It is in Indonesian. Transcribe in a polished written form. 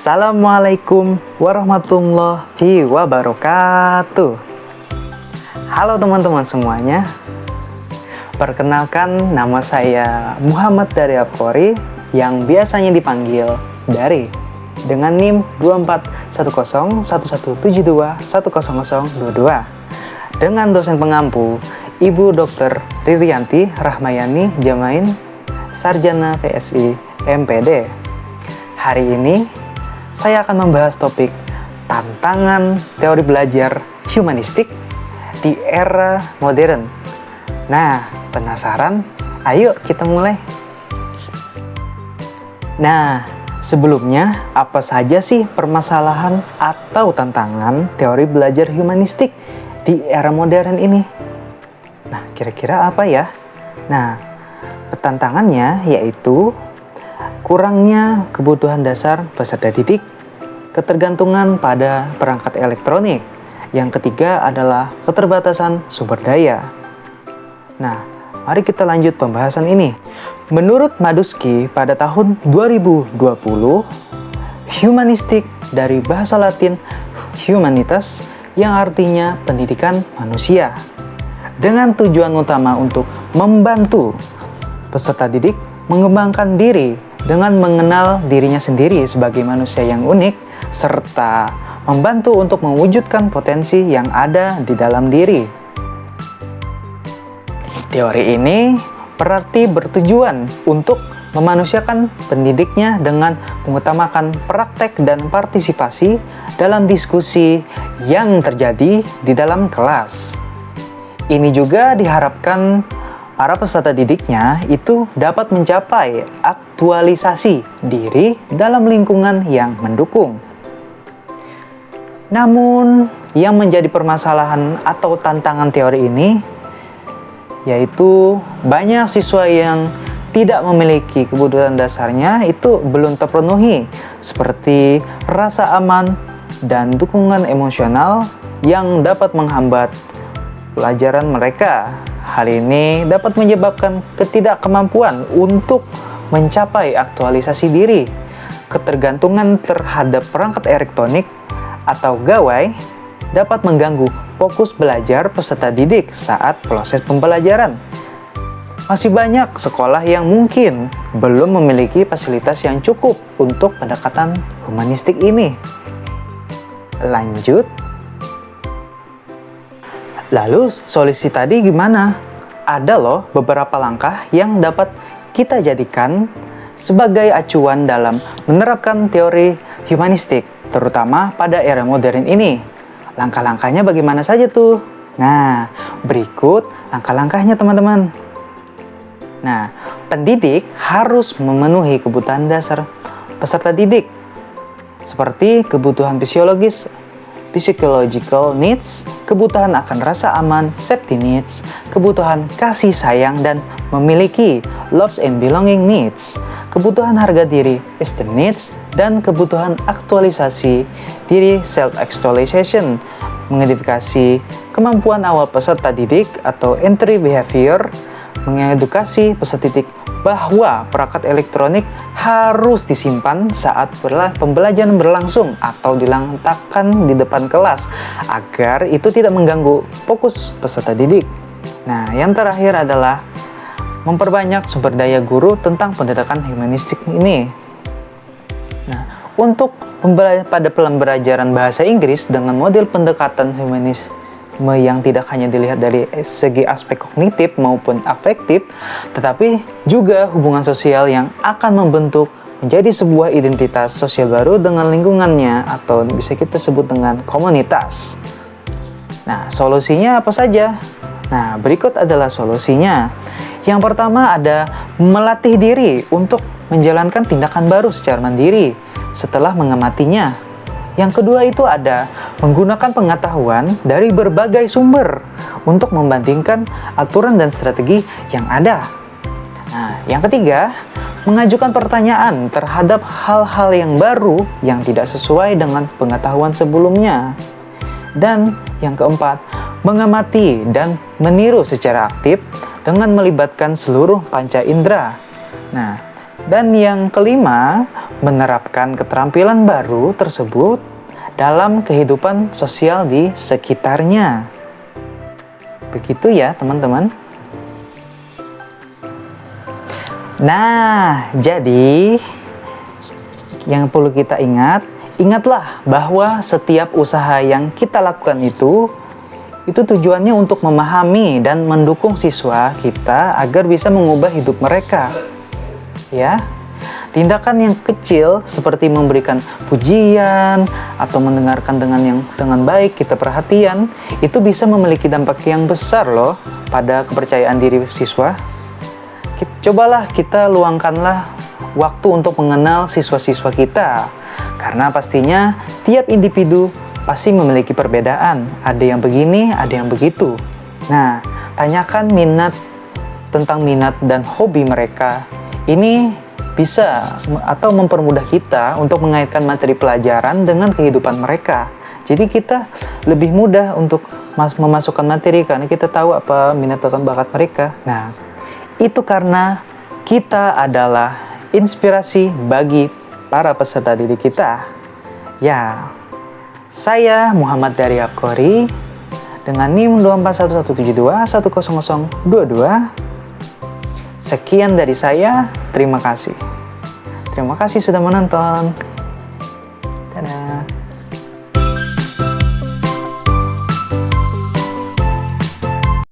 Assalamualaikum warahmatullahi wabarakatuh. Halo teman-teman semuanya. Perkenalkan, nama saya Muhammad Daryl Qori yang biasanya dipanggil Dari dengan NIM 24101172100022 dengan dosen pengampu Ibu Dr. Ririanti Rahmayani Jamain, Sarjana PSI MPD. Hari ini saya akan membahas topik tantangan teori belajar humanistik di era modern. Nah, penasaran? Ayo kita mulai. Nah, sebelumnya apa saja sih permasalahan atau tantangan teori belajar humanistik di era modern ini? Nah, kira-kira apa ya? Nah, tantangannya yaitu kurangnya kebutuhan dasar peserta didik, ketergantungan pada perangkat elektronik. Yang ketiga adalah keterbatasan sumber daya. Nah, mari kita lanjut pembahasan ini. Menurut Madusky pada tahun 2020, humanistik dari bahasa Latin humanitas yang artinya pendidikan manusia, dengan tujuan utama untuk membantu peserta didik mengembangkan diri dengan mengenal dirinya sendiri sebagai manusia yang unik, serta membantu untuk mewujudkan potensi yang ada di dalam diri. Teori ini berarti bertujuan untuk memanusiakan pendidiknya dengan mengutamakan praktek dan partisipasi dalam diskusi yang terjadi di dalam kelas. Ini juga diharapkan para peserta didiknya itu dapat mencapai aktualisasi diri dalam lingkungan yang mendukung. Namun, yang menjadi permasalahan atau tantangan teori ini yaitu banyak siswa yang tidak memiliki kebutuhan dasarnya itu belum terpenuhi, seperti rasa aman dan dukungan emosional yang dapat menghambat pelajaran mereka. Hal ini dapat menyebabkan ketidakmampuan untuk mencapai aktualisasi diri, ketergantungan terhadap perangkat elektronik atau gawai dapat mengganggu fokus belajar peserta didik saat proses pembelajaran. Masih banyak sekolah yang mungkin belum memiliki fasilitas yang cukup untuk pendekatan humanistik ini. Lanjut. Lalu solusi tadi gimana? Ada loh beberapa langkah yang dapat kita jadikan sebagai acuan dalam menerapkan teori humanistik, terutama pada era modern ini. Langkah-langkahnya bagaimana saja tuh? Nah, berikut langkah-langkahnya teman-teman. Nah, pendidik harus memenuhi kebutuhan dasar peserta didik, seperti kebutuhan fisiologis, psychological needs, kebutuhan akan rasa aman, safety needs, kebutuhan kasih sayang dan memiliki love and belonging needs, kebutuhan harga diri, esteem needs, dan kebutuhan aktualisasi diri, self-actualization, mengidentifikasi kemampuan awal peserta didik atau entry behavior, mengedukasi peserta didik bahwa perangkat elektronik harus disimpan saat pembelajaran berlangsung atau diletakkan di depan kelas agar itu tidak mengganggu fokus peserta didik. Nah, yang terakhir adalah memperbanyak sumber daya guru tentang pendidikan humanistik ini. Nah, untuk pada pembelajaran bahasa Inggris dengan model pendekatan humanisme yang tidak hanya dilihat dari segi aspek kognitif maupun afektif, tetapi juga hubungan sosial yang akan membentuk menjadi sebuah identitas sosial baru dengan lingkungannya atau bisa kita sebut dengan komunitas. Nah, solusinya apa saja? Nah, berikut adalah solusinya. Yang pertama ada melatih diri untuk menjalankan tindakan baru secara mandiri setelah mengamatinya. Yang kedua itu ada menggunakan pengetahuan dari berbagai sumber untuk membandingkan aturan dan strategi yang ada. Nah, yang ketiga, mengajukan pertanyaan terhadap hal-hal yang baru yang tidak sesuai dengan pengetahuan sebelumnya. Dan yang keempat, mengamati dan meniru secara aktif dengan melibatkan seluruh panca indera. Nah, dan yang kelima, menerapkan keterampilan baru tersebut dalam kehidupan sosial di sekitarnya. Begitu ya, teman-teman. Nah, jadi yang perlu kita ingatlah bahwa setiap usaha yang kita lakukan itu tujuannya untuk memahami dan mendukung siswa kita agar bisa mengubah hidup mereka. Ya, tindakan yang kecil seperti memberikan pujian atau mendengarkan dengan baik, kita perhatian, itu bisa memiliki dampak yang besar loh pada kepercayaan diri siswa. Cobalah kita luangkanlah waktu untuk mengenal siswa-siswa kita, karena pastinya tiap individu pasti memiliki perbedaan. Ada yang begini, ada yang begitu. Nah, tanyakan tentang minat dan hobi mereka. Ini bisa atau mempermudah kita untuk mengaitkan materi pelajaran dengan kehidupan mereka. Jadi kita lebih mudah untuk memasukkan materi karena kita tahu apa minat dan bakat mereka. Nah, itu karena kita adalah inspirasi bagi para peserta didik kita. Ya, saya Muhammad dari Abkori dengan NIM 24117210022. Sekian dari saya, terima kasih. Terima kasih sudah menonton.